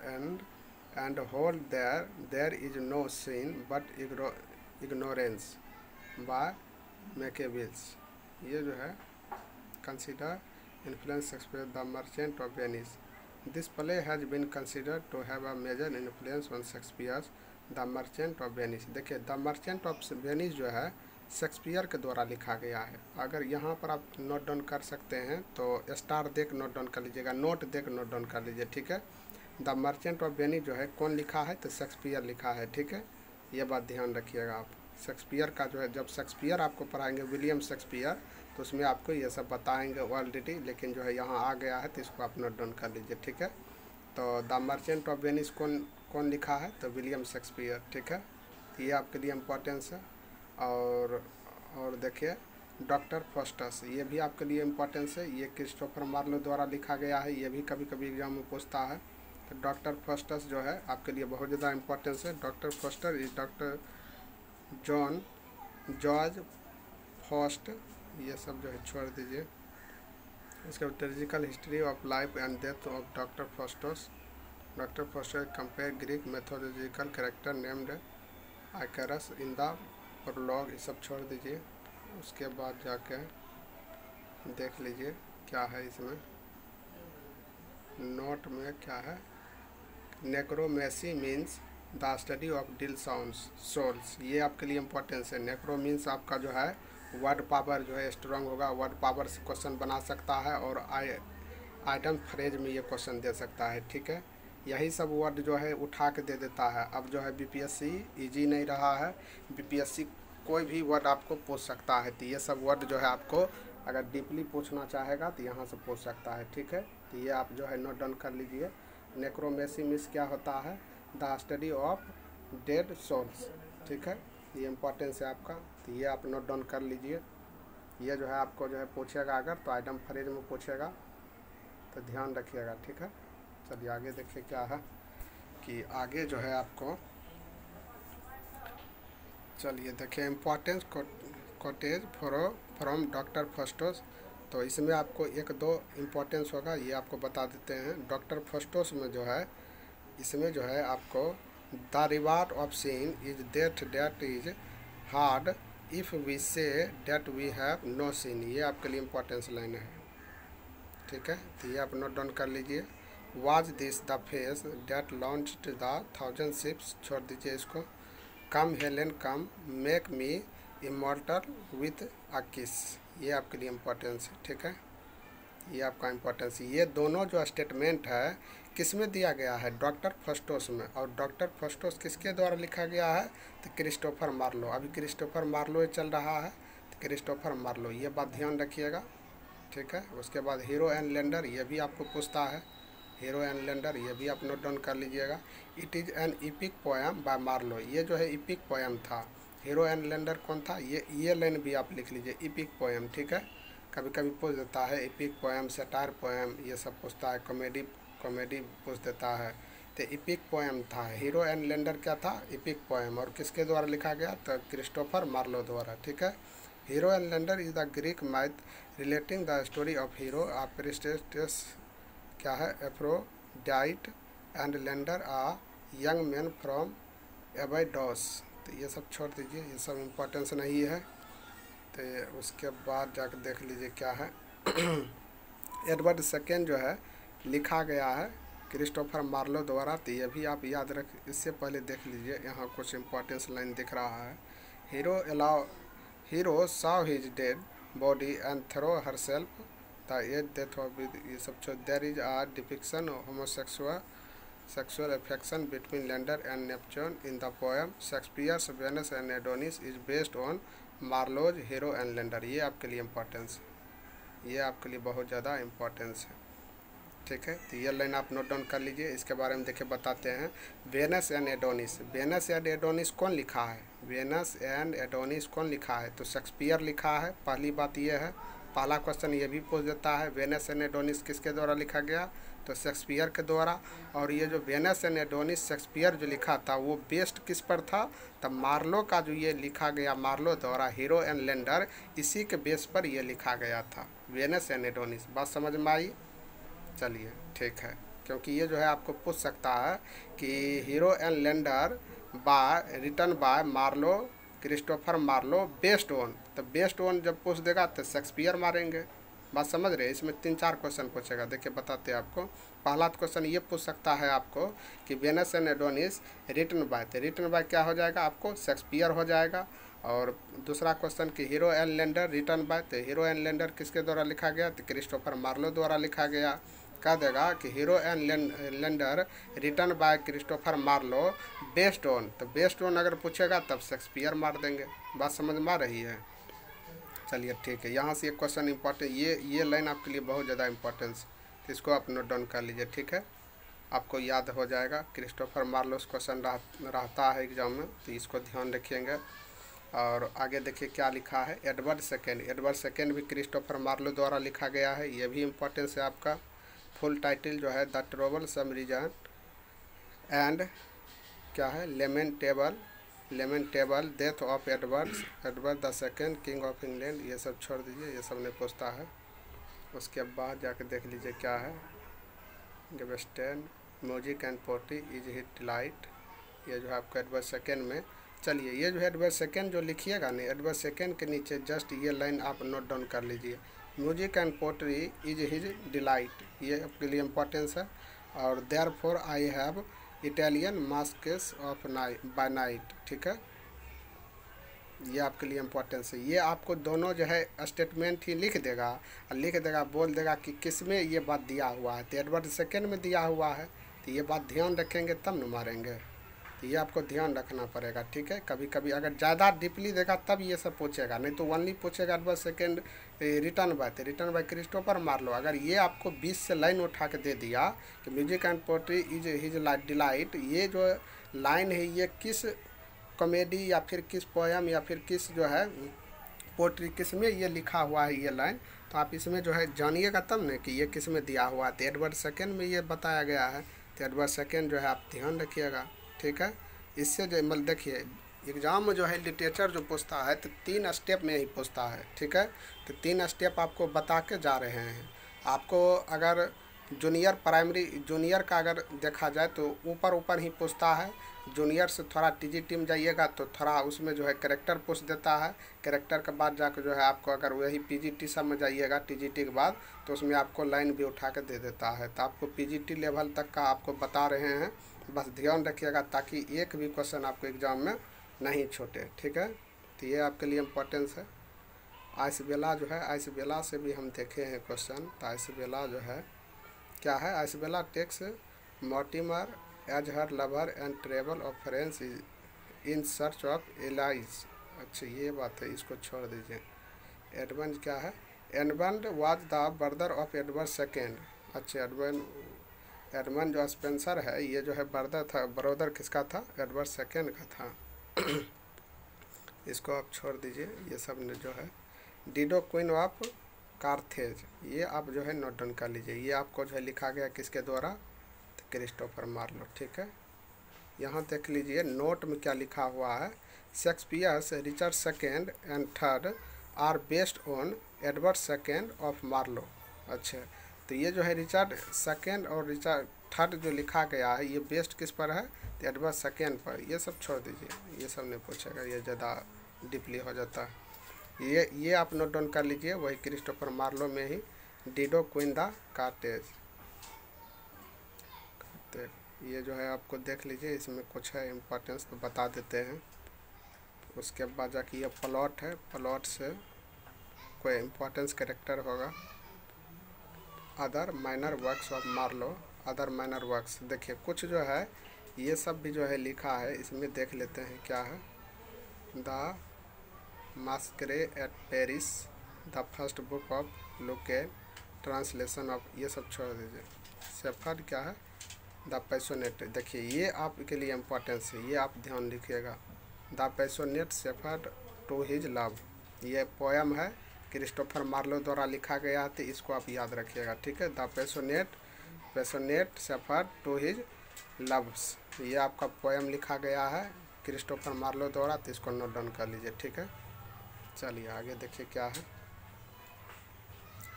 and hold there is no sin but ignorance by Machiavelli, ये जो है consider influence Shakespeare the Merchant of Venice. This play has been considered to have a major influence on Shakespeare's The Merchant of Venice. देखिए the merchant of Venice जो है Shakespeare के द्वारा लिखा गया है। अगर यहाँ पर आप नोट डाउन कर सकते हैं तो स्टार देख नोट डाउन कर लीजिएगा, नोट देख नोट डाउन कर लीजिए, ठीक है। द मर्चेंट ऑफ वेनिस जो है कौन लिखा है, तो शेक्सपियर लिखा है, ठीक है। ये बात ध्यान रखिएगा आप। शेक्सपियर का जो है, जब शेक्सपियर आपको पढ़ाएंगे विलियम शेक्सपियर, तो उसमें आपको ये सब बताएंगे ऑलरेडी, लेकिन जो है यहाँ आ गया है तो इसको आप नोट डाउन कर लीजिए, ठीक है। तो द मर्चेंट ऑफ वेनिस कौन लिखा है, तो विलियम शेक्सपियर, ठीक है। ये आपके लिए इम्पोर्टेंस है। और देखिए डॉक्टर फॉस्टस, ये भी आपके लिए इम्पोर्टेंस है, ये क्रिस्टोफर मार्लो द्वारा लिखा गया है, ये भी कभी कभी एग्जाम में पूछता है। तो डॉक्टर फॉस्टस जो है आपके लिए बहुत ज़्यादा इम्पोर्टेंस है। Doctor Faustus is doctor George Faust, ये सब जो है छोड़ दीजिए। इसके बाद tragical history of life and death of doctor Faustus. Doctor Faustus compare Greek mythological character named Icarus in the prologue, ये सब छोड़ दीजिए। उसके बाद जाके देख लीजिए क्या है इसमें नोट में क्या है, necromancy means the study of dead sounds souls, ये आपके लिए इम्पोर्टेंस है। नेक्रो मीन्स आपका जो है वर्ड पावर जो है स्ट्रांग होगा, वर्ड पावर से क्वेश्चन बना सकता है और आइटम फ्रेज में ये क्वेश्चन दे सकता है, ठीक है। यही सब वर्ड जो है उठा के दे देता है। अब जो है BPSC इजी नहीं रहा है, BPSC कोई भी वर्ड आपको पूछ सकता है, तो ये सब वर्ड जो है आपको अगर डीपली पूछना चाहेगा तो यहाँ से पूछ सकता है, ठीक है। तो ये आप जो है नोट डाउन कर लीजिए। नेक्रोमेसी मीन्स क्या होता है, the study of dead souls, ठीक है। ये इम्पोर्टेंस है आपका, तो ये आप नोट डाउन कर लीजिए। ये जो है आपको जो है पूछेगा अगर तो आइटम फ्रेज में पूछेगा, तो ध्यान रखिएगा, ठीक है। चलिए आगे देखिए क्या है कि आगे जो है आपको, चलिए देखिए importance cottage from doctor Faustus. तो इसमें आपको एक दो इम्पोर्टेंस होगा, ये आपको बता देते हैं। डॉक्टर फॉस्टस में जो है, इसमें जो है आपको the reward of sin is that is hard if we say that we have no sin, ये आपके लिए इम्पोर्टेंस लाइन है, ठीक है। तो ये आप नोट डाउन कर लीजिए। Was this the face that launched the 1000 ships, छोड़ दीजिए इसको। Come Helen come make me immortal with a kiss, ये आपके लिए इम्पोर्टेंस है, ठीक है। ये आपका इम्पोर्टेंस, ये दोनों जो स्टेटमेंट है किस में दिया गया है, डॉक्टर फॉस्टस में। और डॉक्टर फॉस्टस किसके द्वारा लिखा गया है, तो क्रिस्टोफर मार्लो। अभी क्रिस्टोफर मार्लो चल रहा है, तो क्रिस्टोफर मार्लो, ये बात ध्यान रखिएगा, ठीक है। उसके बाद हीरो एंड लेंडर, ये भी आपको पूछता है, हीरो एंड लेंडर, ये भी आप नोट डाउन कर लीजिएगा। It is an epic poem by Marlowe, ये जो है इपिक पोएम था। हीरो एंड लेंडर कौन था, ये लाइन भी आप लिख लीजिए, इपिक पोएम, ठीक है। कभी कभी पूछ देता है इपिक पोएम, सटायर पोएम, ये सब पूछता है, कॉमेडी पूछ देता है। तो इपिक पोएम था, हीरो एंड लेंडर क्या था, इपिक पोएम। और किसके द्वारा लिखा गया, तो क्रिस्टोफर मार्लो द्वारा, ठीक है। Hero and Leander is the Greek myth relating the story of Hero of priestess, क्या है, Aphrodite and Leander a young man from Abydos. तो ये सब छोड़ दीजिए, ये सब इम्पोर्टेंस नहीं है। तो उसके बाद जाकर देख लीजिए क्या है। एडवर्ड सेकेंड जो है लिखा गया है क्रिस्टोफर मार्लो द्वारा। तो ये भी आप याद रख, इससे पहले देख लीजिए, यहाँ कुछ इम्पोर्टेंस लाइन दिख रहा है। Hero saw his dead body and throw herself the edge death of ये सब छोड़। there is a depiction of sexual affection between Leander and Neptune in the poem Shakespeare's Venus and Adonis is based on Marlowe's Hero and Leander। ये आपके लिए importance है, ये आपके लिए बहुत ज़्यादा इम्पोर्टेंस है, ठीक है। तो ये लाइन आप नोट डाउन कर लीजिए। इसके बारे में देखिए बताते हैं। Venus and Adonis, Venus and Adonis कौन लिखा है? वेनस एंड एडोनिस कौन लिखा है? तो शेक्सपियर लिखा है। पहली बात ये है, पहला क्वेश्चन ये भी पूछ देता है, वेनस एंड एडोनिस किसके द्वारा लिखा गया? तो शेक्सपियर के द्वारा। और ये जो वेनस एंड एडोनिस शेक्सपियर जो लिखा था वो बेस्ड किस पर था? तब मार्लो का जो ये लिखा गया मार्लो द्वारा हीरो एंड लेंडर, इसी के बेस पर ये लिखा गया था वेनस एंड एडोनिस। बात समझ में आई? चलिए ठीक है, क्योंकि ये जो है आपको पूछ सकता है कि Hero and Leander written by Marlowe, Christopher Marlowe, based on. तो बेस्ड ऑन जब पूछ देगा तो शेक्सपियर मारेंगे। बात समझ रहे हैं? इसमें 3-4 क्वेश्चन पूछेगा। देखिए बताते हैं आपको। पहला क्वेश्चन ये पूछ सकता है आपको कि Venus and Adonis written by, तो रिटन बाय क्या हो जाएगा आपको? शेक्सपियर हो जाएगा। और दूसरा क्वेश्चन कि Hero and Leander written by, तो हीरो एंड लेंडर किसके द्वारा लिखा गया? तो क्रिस्टोफर मार्लो द्वारा लिखा गया। कह देगा कि Hero and Leander written by Christopher Marlowe based on, तो बेस्ड ऑन अगर पूछेगा तब शेक्सपियर मार देंगे। बात समझ में आ रही है? चलिए ठीक है, यहाँ से एक क्वेश्चन इंपॉर्टेंट, ये लाइन आपके लिए बहुत ज़्यादा इंपॉर्टेंस, तो इसको आप नोट डाउन कर लीजिए, ठीक है। आपको याद हो जाएगा। क्रिस्टोफर मार्लो क्वेश्चन रहता है एग्जाम में, तो इसको ध्यान रखिएगा। और आगे देखिए क्या लिखा है। एडवर्ड सेकेंड भी क्रिस्टोफर मार्लो द्वारा लिखा गया है, ये भी इम्पोर्टेंस है आपका। फुल टाइटल जो है the troublesome reign and क्या है, lamentable death of Edward the second king of England. ये सब छोड़ दीजिए, ये सब नहीं पूछता है। उसके बाद जाके देख लीजिए क्या है। Gaveston music and poetry is his delight, ये जो है आपका एडवर्ड सेकेंड में। चलिए ये जो है एडवर्ड सेकेंड जो लिखिएगा नहीं, एडवर्ड सेकेंड के नीचे जस्ट ये लाइन आप नोट डाउन कर लीजिए। Music and poetry is his delight, ये आपके लिए इम्पोर्टेंस है। और therefore I have Italian masques of by night, ठीक है, ये आपके लिए इम्पोर्टेंस है। ये आपको दोनों जो है स्टेटमेंट ही लिख देगा और लिख देगा, बोल देगा कि किस में ये बात दिया हुआ है। तो एडवर्ड सेकेंड में दिया हुआ है, तो ये बात ध्यान रखेंगे तब न मारेंगे। तो ये आपको ध्यान रखना पड़ेगा, ठीक है। कभी कभी अगर ज़्यादा डीपली देगा तब ये सब पूछेगा, नहीं तो ओनली पूछेगा Edward second written by Christopher Marlowe. अगर ये आपको 20 से लाइन उठा के दे दिया कि music and poetry is his delight, ये जो लाइन है ये किस कॉमेडी या फिर किस पोएम या फिर किस जो है पोट्री किस में ये लिखा हुआ है ये लाइन, तो आप इसमें जो है जानिएगा तब न कि ये किस में दिया हुआ है। तो एडवर्ड सेकेंड में ये बताया गया है, तो एडवर्ड सेकेंड जो है आप ध्यान रखिएगा, ठीक है। इससे जो मतलब देखिए एग्ज़ाम में जो है लिटरेचर जो पूछता है तो 3 स्टेप में ही पूछता है, ठीक है। तो 3 स्टेप आपको बता के जा रहे हैं। आपको अगर जूनियर का अगर देखा जाए तो ऊपर ही पूछता है। जूनियर से थोड़ा टीजीटी में जाइएगा तो थोड़ा उसमें जो है कैरेक्टर पूछ देता है। कैरेक्टर के बाद जाकर जो है आपको अगर वही पीजीटी सब में जाइएगा टीजीटी के बाद तो उसमें आपको लाइन भी उठा के दे देता है। तो आपको पीजीटी लेवल तक का आपको बता रहे हैं, बस ध्यान रखिएगा ताकि एक भी क्वेश्चन आपको एग्ज़ाम में नहीं छूटे, ठीक है। तो ये आपके लिए इम्पोर्टेंस है। आइसबेला जो है, आइसबेला से भी हम देखे हैं क्वेश्चन। तो आइसबेला जो है क्या है, Isabella takes Mortimer as her lover and travel of France in search of allies. अच्छा ये बात है, इसको छोड़ दीजिए। एडमंड क्या है, Edmund was the brother of Edward second. अच्छा एडमंड जो स्पेंसर है ये जो है ब्रदर किसका था? एडवर्ड सेकेंड का था। इसको आप छोड़ दीजिए, ये सब जो है। डिडो क्वीन ऑफ कार्थेज, ये आप जो है नोट डाउन कर लीजिए। ये आपको जो है लिखा गया किसके द्वारा? तो क्रिस्टोफर मार्लो, ठीक है। यहाँ देख लीजिए नोट में क्या लिखा हुआ है। Shakespeare's Richard second and third are based on Edward second of Marlowe. अच्छा तो ये जो है रिचर्ड सेकेंड और रिचर्ड थर्ड जो लिखा गया है ये बेस्ड किस पर है, तो एडवर्ड सेकेंड पर। ये सब छोड़ दीजिए, ये सब नहीं पूछेगा, ये ज़्यादा डीपली हो जाता है। ये आप नोट डाउन कर लीजिए, वही क्रिस्टोफर मार्लो में ही डिडो क्वीन द कार्टेज। ये जो है आपको देख लीजिए, इसमें कुछ है इम्पोर्टेंस तो बता देते हैं। उसके बाद जाके ये प्लॉट है, प्लॉट से कोई इम्पोर्टेंस कैरेक्टर होगा। Other minor works of Marlowe, other minor works देखिए कुछ जो है ये सब भी जो है लिखा है, इसमें देख लेते हैं क्या है। The massacre at Paris, the first book of Lucan, translation of, ये सब छोड़ दीजिए। शेफर्ड क्या है, द पैशनेट, देखिए ये आपके लिए इम्पोर्टेंस है, ये आप ध्यान रखिएगा। The passionate shepherd to his love, ये पोएम है क्रिस्टोफर मार्लो द्वारा लिखा गया है, तो इसको आप याद रखिएगा, ठीक है। The passionate shepherd to his loves, ये आपका पोएम लिखा गया है क्रिस्टोफर मार्लो द्वारा, तो इसको नोट डाउन कर लीजिए, ठीक है। चलिए आगे देखिए क्या है।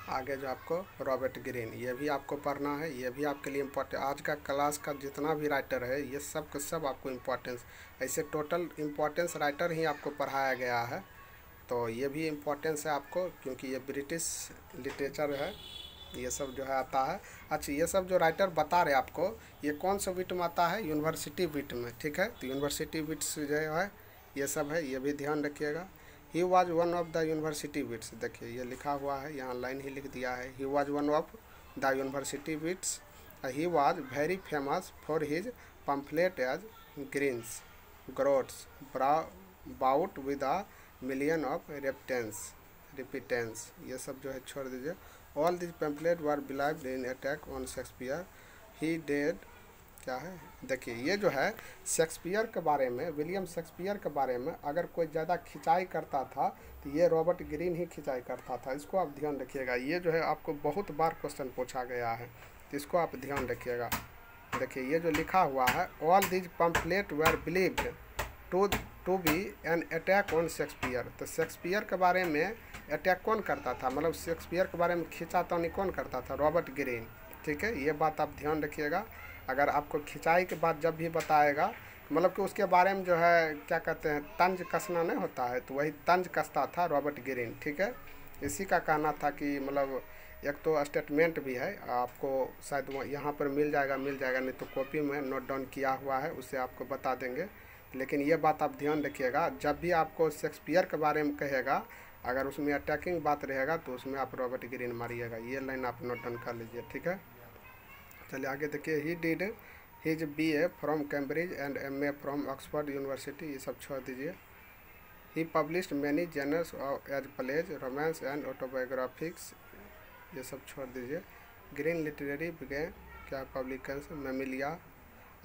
आगे जो आपको रॉबर्ट ग्रीन, ये भी आपको पढ़ना है, ये भी आपके लिए इम्पोर्टेंट। आज का क्लास का जितना भी राइटर है ये सब का सब आपको इम्पोर्टेंस, ऐसे टोटल इम्पोर्टेंस राइटर ही आपको पढ़ाया गया है, तो ये भी इम्पोर्टेंस है आपको, क्योंकि ये ब्रिटिश लिटरेचर है, ये सब जो है आता है। अच्छा ये सब जो राइटर बता रहे आपको, ये कौन सा विट में आता है, यूनिवर्सिटी विट में, ठीक है। तो यूनिवर्सिटी विट जो है ये सब है, ये भी ध्यान रखिएगा। He was one of the university wits, देखिए ये लिखा हुआ है, यहाँ लाइन ही लिख दिया है। He was one of the university wits, he was very famous for his pamphlet as Greene's groats bought with a million of repentance, ये सब जो है छोड़ दीजिए। All this pamphlet were believed in attack on Shakespeare, he dead, क्या है, देखिए ये जो है शेक्सपियर के बारे में, विलियम शेक्सपियर के बारे में अगर कोई ज़्यादा खिंचाई करता था तो ये रॉबर्ट ग्रीन ही खिंचाई करता था, इसको आप ध्यान रखिएगा। ये जो है आपको बहुत बार क्वेश्चन पूछा गया है, तो इसको आप ध्यान रखिएगा। देखिए ये जो लिखा हुआ है, all these pamphlet were believed to be an attack on Shakespeare, तो शेक्सपियर के बारे में अटैक कौन करता था, मतलब शेक्सपियर के बारे में खिंचातानी कौन करता था, रॉबर्ट ग्रीन, ठीक है। ये बात आप ध्यान रखिएगा। अगर आपको खिंचाई के बाद जब भी बताएगा, मतलब कि उसके बारे में जो है क्या कहते हैं, तंज कसना नहीं होता है, तो वही तंज कसता था रॉबर्ट ग्रीन, ठीक है। इसी का कहना था कि मतलब एक तो स्टेटमेंट भी है, आपको शायद यहाँ पर मिल जाएगा, नहीं तो कॉपी में नोट डाउन किया हुआ है, उससे आपको बता देंगे। लेकिन ये बात आप ध्यान रखिएगा, जब भी आपको शेक्सपियर के बारे में कहेगा, अगर उसमें अटैकिंग बात रहेगा तो उसमें आप रॉबर्ट ग्रीन मारिएगा, ये लाइन आप नोट डाउन कर लीजिए, ठीक है। चलिए आगे देखिए। He did his BA from Cambridge and MA from Oxford university, ये सब छोड़ दीजिए। He published many genres as plays, romance and autobiographics, ये सब छोड़ दीजिए। ग्रीन लिटरेरी बिगेन, क्या publication, Mamillia,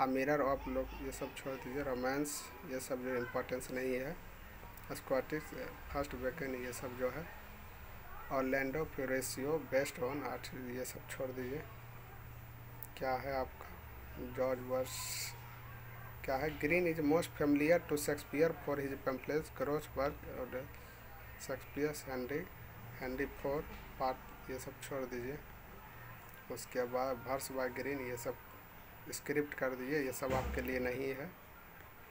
a mirror of लोग, ये सब छोड़ दीजिए। रोमांस ये सब जो इम्पोर्टेंस नहीं है। स्कॉटिश फर्स्ट वेकन, ये सब जो है। ऑरलैंडो फ्लोरेंसियो बेस्ट ऑन आर्ट, ये सब छोड़ दीजिए। क्या है आपका जॉर्ज वर्स, क्या है, Greene is most familiar to Shakespeare for his pamphlets groatsworth और शेक्सपियर हेनरी फोर पार्ट, ये सब छोड़ दीजिए। उसके बाद वर्स बाय ग्रीन, ये सब स्क्रिप्ट कर दीजिए, ये सब आपके लिए नहीं है,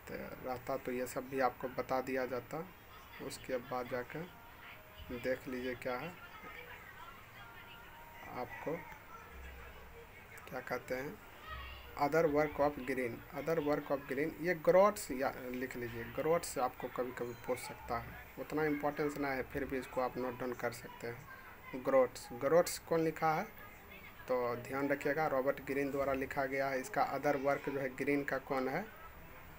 तो रहता तो ये सब भी आपको बता दिया जाता। उसके बाद जाकर देख लीजिए क्या है आपको, क्या कहते हैं, other work of green, other work of green, ये ग्रोट्स या लिख लीजिए, ग्रोट्स आपको कभी कभी पूछ सकता है, उतना इम्पोर्टेंस ना है, फिर भी इसको आप नोट डाउन कर सकते हैं। ग्रोट्स कौन लिखा है, तो ध्यान रखिएगा, रॉबर्ट ग्रीन द्वारा लिखा गया है। इसका अदर वर्क जो है ग्रीन का कौन है,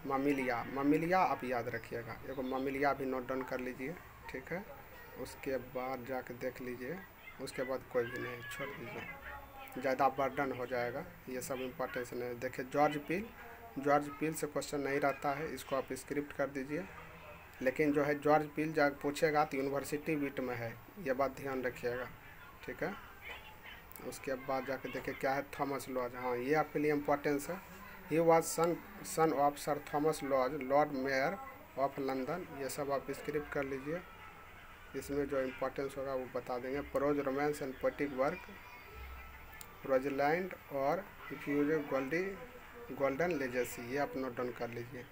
ममिलिया आप याद रखिएगा, एगो ममिलिया भी नोट डाउन कर लीजिए, ठीक है। उसके बाद जाके देख लीजिए, उसके बाद कोई भी नहीं, छोड़ दीजिए, ज़्यादा बर्डन हो जाएगा, ये सब इम्पोर्टेंस नहीं। देखिए जॉर्ज पील से क्वेश्चन नहीं रहता है, इसको आप स्क्रिप्ट कर दीजिए। लेकिन जो है जॉर्ज पील जब पूछेगा तो यूनिवर्सिटी विट में है, ये बात ध्यान रखिएगा, ठीक है। उसके बाद जाके देखिए क्या है, थॉमस लॉज, हाँ ये आपके लिए इम्पोर्टेंस है। He was son of sir Thomas Lodge, Lord mayor of London, ये सब आप स्क्रिप्ट कर लीजिए, इसमें जो इम्पोर्टेंस होगा वो बता देंगे। Prose romance and poetic work, Rosalind और रिफ्यूज गोल्डन लेजेसी, ये आप नोट डाउन कर लीजिए,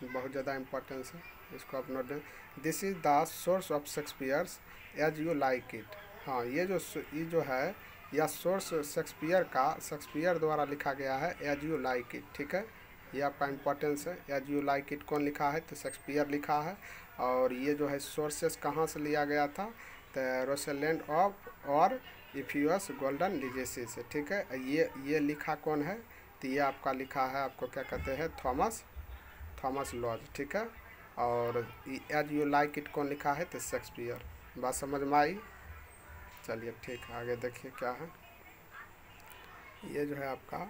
बहुत ज़्यादा इंपॉर्टेंस है, इसको आप note down. This is the source of Shakespeare's as you like it. हाँ, ये जो है यह सोर्स शेक्सपियर द्वारा लिखा गया है, एज यू लाइक इट, ठीक है, ये आपका इंपॉर्टेंस है। एज यू लाइक इट कौन लिखा है, तो शेक्सपियर लिखा है। और ये जो है सोर्सेस कहाँ से लिया गया था, तो रोसेलैंड ऑफ और इफ्यूज गोल्डन लेजेसी से, ठीक है। ये लिखा कौन है, तो ये आपका लिखा है, आपको क्या कहते हैं, थॉमस लॉज, ठीक है। और एज यू लाइक इट कौन लिखा है, तो शेक्सपियर। बात समझ में आई? चलिए ठीक है, आगे देखिए क्या है। ये जो है आपका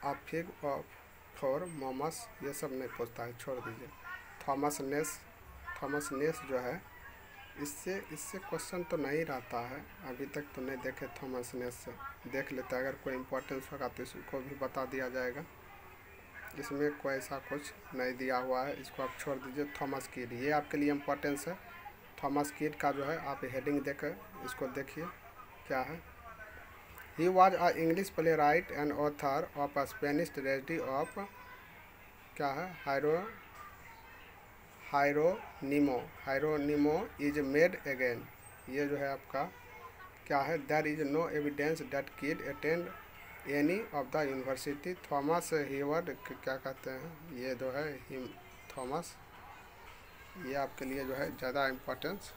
अ फिग फॉर मोमस, ये सब नहीं पूछता है, छोड़ दीजिए। थॉमस नेस जो है, इससे क्वेश्चन तो नहीं रहता है, अभी तक तो नहीं देखे। थॉमस नेस से देख लेते हैं, अगर कोई इंपॉर्टेंस होगा तो इसको भी बता दिया जाएगा। इसमें कोई ऐसा कुछ नहीं दिया हुआ है, इसको आप छोड़ दीजिए। थॉमस किड, ये आपके लिए इम्पोर्टेंस है। थॉमस किड का जो है आप हेडिंग देकर इसको देखिए क्या है। He was a English playwright and author of a Spanish tragedy of, क्या है, हायरोनिमो इज मेड अगेन। ये जो है आपका क्या है, there is no evidence that Kyd attend any of the university. Thomas Heywood, क्या कहते हैं, ये जो है थॉमस, ये आपके लिए जो है ज़्यादा इम्पोर्टेंस,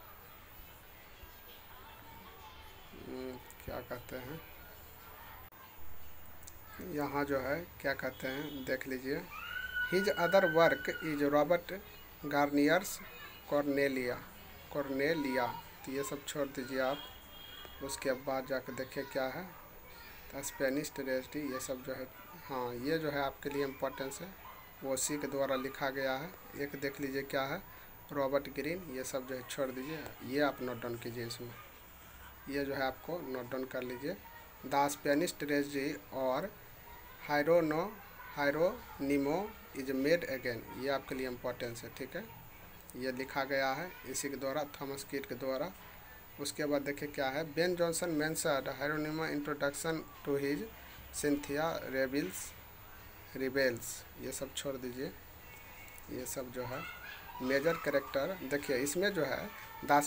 क्या कहते हैं, यहाँ जो है क्या कहते हैं, देख लीजिए। His other work is Robert Garnier's Cornelia, तो ये सब छोड़ दीजिए आप। उसके बाद जाकर देखिए क्या है, तो स्पेनिश ट्रेजेडी, ये सब जो है, हाँ, ये जो है आपके लिए इम्पोर्टेंस है, वो उसी के द्वारा लिखा गया है। एक देख लीजिए क्या है, रॉबर्ट ग्रीन, ये सब जो है छोड़ दीजिए, ये आप नोट डाउन कीजिए इसमें, ये जो है आपको नोट डाउन कर लीजिए। द स्पेनिश ट्रेजेडी और हायरोनिमो इज मेड अगेन, ये आपके लिए इम्पोर्टेंस है, ठीक है, ये लिखा गया है इसी के द्वारा, थॉमस किड के द्वारा। उसके बाद देखिए क्या है, Ben Jonson mentioned Hieronimo introduction to his Cynthia revels, ये सब छोड़ दीजिए। ये सब जो है मेजर कैरेक्टर, देखिए इसमें जो है द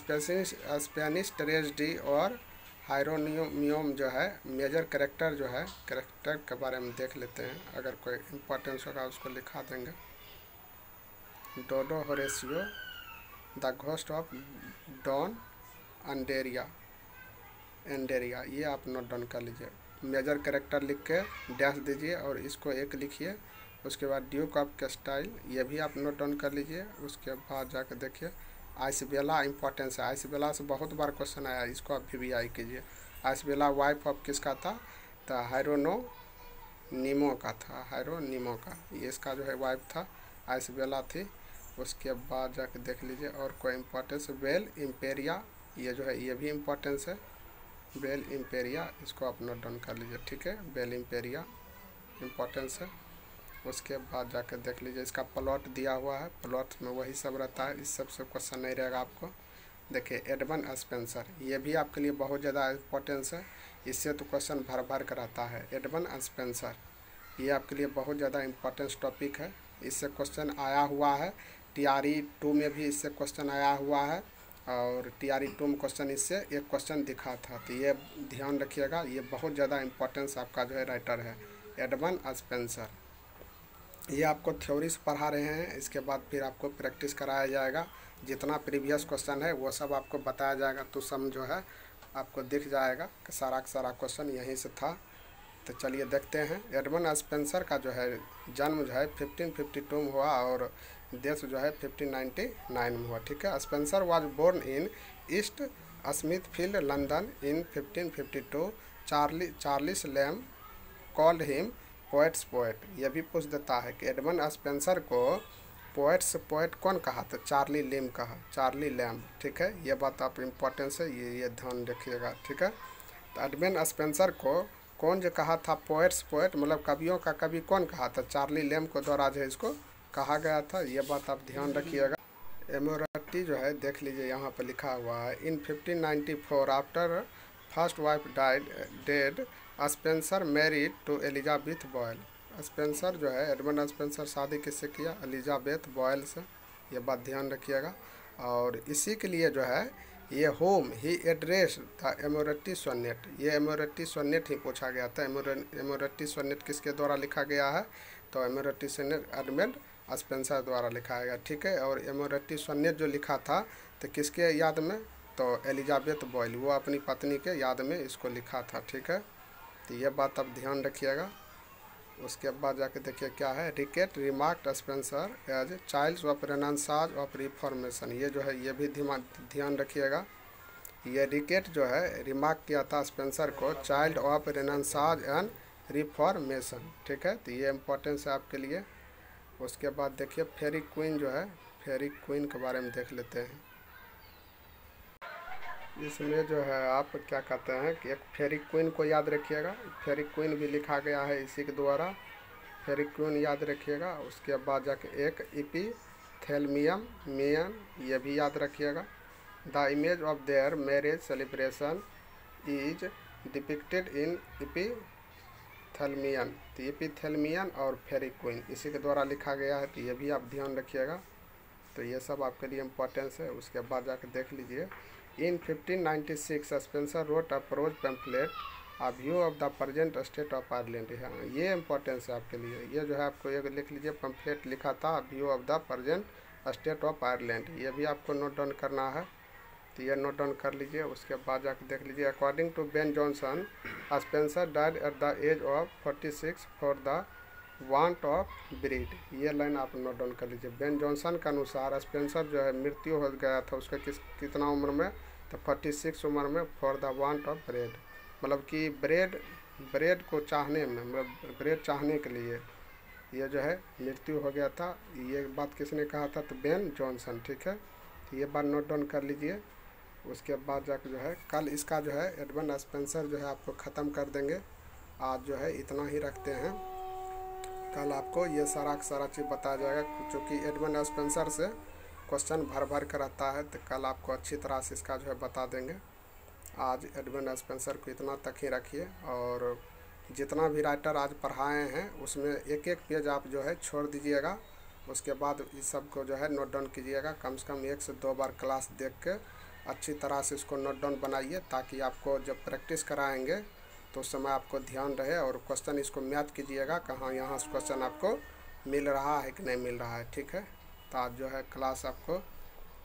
स्पेनिश ट्रेजेडी और हायरोनियम जो है मेजर कैरेक्टर जो है, कैरेक्टर के बारे में देख लेते हैं, अगर कोई इम्पोर्टेंस होगा उसको लिखा देंगे। डोडो Horatio, the ghost of Don Andrea, ये आप नोट डाउन कर लीजिए। मेजर कैरेक्टर लिख के डैश दीजिए और इसको एक लिखिए। उसके बाद ड्यूक ऑफ कैस्टाइल, ये भी आप नोट डाउन कर लीजिए। उसके बाद जाकर देखिए आइसबेला, इंपॉर्टेंस है, आइसबेला से बहुत बार क्वेश्चन आया, इसको आप वीवीआई कीजिए। आइसबेला वाइफ ऑफ किसका था, तो हायरोनिमो का था, ये इसका जो है वाइफ था, आइसबेला थी। उसके बाद जाकर देख लीजिए और कोई इम्पोर्टेंस, बेल इम्पेरिया, ये जो है ये भी इम्पोर्टेंस है, बेल इम्पेरिया, इसको आप नोट डाउन कर लीजिए, ठीक है, बेल इम्पेरिया इम्पोर्टेंस है। उसके बाद जाकर देख लीजिए इसका प्लॉट दिया हुआ है, प्लॉट में वही सब रहता है, इस सब से क्वेश्चन नहीं रहेगा आपको। देखिए एडमंड स्पेंसर, ये भी आपके लिए बहुत ज़्यादा इम्पोर्टेंस है, इससे तो क्वेश्चन भर कर रहता है। एडमंड स्पेंसर, ये आपके लिए बहुत ज़्यादा इम्पोर्टेंस टॉपिक है, इससे क्वेश्चन आया हुआ है। TRE 2 में भी इससे क्वेश्चन आया हुआ है, और TRE 2 में क्वेश्चन इससे एक क्वेश्चन दिखा था, तो ये ध्यान रखिएगा, ये बहुत ज़्यादा इम्पोर्टेंस आपका जो है राइटर है एडमंड स्पेंसर। ये आपको थ्योरी से पढ़ा रहे हैं, इसके बाद फिर आपको प्रैक्टिस कराया जाएगा, जितना प्रीवियस क्वेश्चन है वो सब आपको बताया जाएगा, तो सम जो है आपको दिख जाएगा कि सारा का सारा क्वेश्चन यहीं से था। तो चलिए देखते हैं। एडमंड स्पेंसर का जो है जन्म जो है 1552 में हुआ और डेथ जो है 1599 में हुआ, ठीक है। Spenser was born in East Smithfield London in 1552। Charles Lamb called him poets' poet, यह भी पूछ देता है कि एडमंड स्पेंसर को पोएट्स पोएट कौन कहा, तो चार्ली लैम, ठीक है, ये बात आप इम्पोर्टेंस है, ये ध्यान रखिएगा, ठीक है। तो एडमंड स्पेंसर को कौन जो कहा था पोएट्स पोएट, मतलब कवियों का कवि कौन कहा था, चार्ली लैम को द्वारा जो है इसको कहा गया था, ये बात आप ध्यान रखिएगा। एमोरटी जो है देख लीजिए यहाँ पर लिखा हुआ है, in 1594 after first wife died dead Spenser married to Elizabeth Boyle. Spenser जो है, एडमंड स्पेंसर शादी किससे किया? एलिजाबेथ बॉयल से। ये बात ध्यान रखिएगा। और इसी के लिए जो है ये whom he address the Amoretti sonnet, ये एमोरेटी सोनेट ही पूछा गया था। एमोरेटी सोनेट किसके द्वारा लिखा गया है? तो एमोरेटी सोनेट एडमंड स्पेंसर द्वारा लिखा गया, ठीक है। और एमोरेटी सोनेट जो लिखा था तो किसके याद में? तो एलिजाबेथ बॉयल, वो अपनी पत्नी के याद में इसको लिखा था, ठीक है। तो ये बात आप ध्यान रखिएगा। उसके बाद जाके देखिए क्या है, Rickett remarked Spenser as child of Renaissance of Reformation. ये जो है ये भी ध्यान रखिएगा। ये रिकेट जो है रिमार्क किया था स्पेंसर को child of renaissance and reformation, ठीक है। तो ये इम्पोर्टेंस है आपके लिए। उसके बाद देखिए फेरी क्वीन जो है, फेरी क्वीन के बारे में देख लेते हैं। इसमें जो है आप क्या कहते हैं कि एक फेरी क्वीन को याद रखिएगा। फेरी क्वीन भी लिखा गया है इसी के द्वारा, फेरी क्वीन याद रखिएगा। उसके बाद जाके एक इपीथेल्मियम मियन, ये भी याद रखिएगा। The image of their marriage celebration is depicted in Epithalamion. तो इपीथेल्मियन और फेरी क्वीन इसी के द्वारा लिखा गया है, तो ये भी आप ध्यान रखिएगा। तो ये सब आपके लिए इम्पोर्टेंस है। उसके बाद जाकर देख लीजिए, in 1596 Spenser wrote a prose pamphlet a view of the present state of Ireland. हाँ, ये इम्पोर्टेंस है आपके लिए। ये जो है आपको ये लिख लीजिए, पैम्फलेट लिखा था view of the present state of Ireland, ये भी आपको नोट डाउन करना है। तो ये नोट डाउन कर लीजिए। उसके बाद जाकर देख लीजिए, according to Ben Jonson Spenser died at the age of 46 for the want of bread. ये लाइन आप नोट डाउन कर लीजिए। बेन जॉनसन के अनुसार स्पेंसर जो है मृत्यु हो गया था उसका कितना उम्र में? तो 46 उम्र में, for the want of bread, मतलब कि ब्रेड को चाहने में, मतलब ब्रेड चाहने के लिए ये जो है मृत्यु हो गया था। ये बात किसने कहा था? तो बेन जॉनसन, ठीक है। तो ये बात नोट डाउन कर लीजिए। उसके बाद जाकर जो है कल इसका जो है एडमंड स्पेंसर जो है आपको ख़त्म कर देंगे। आज जो है इतना ही रखते हैं, कल आपको ये सारा चीज़ बताया जाएगा, क्योंकि एडमंड स्पेंसर से क्वेश्चन भर कर आता है। तो कल आपको अच्छी तरह से इसका जो है बता देंगे। आज एडमंड स्पेंसर को इतना तक ही रखिए। और जितना भी राइटर आज पढ़ाए हैं उसमें एक एक पेज आप जो है छोड़ दीजिएगा। उसके बाद इस सब को जो है नोट डाउन कीजिएगा। कम से कम 1 से 2 बार क्लास देख के अच्छी तरह से इसको नोट डाउन बनाइए, ताकि आपको जब प्रैक्टिस कराएंगे तो उस समय आपको ध्यान रहे। और क्वेश्चन इसको मैथ कीजिएगा, कहाँ यहाँ से क्वेश्चन आपको मिल रहा है कि नहीं मिल रहा है, ठीक है। तो आज जो है क्लास आपको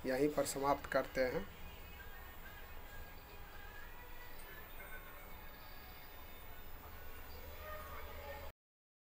यहीं पर समाप्त करते हैं।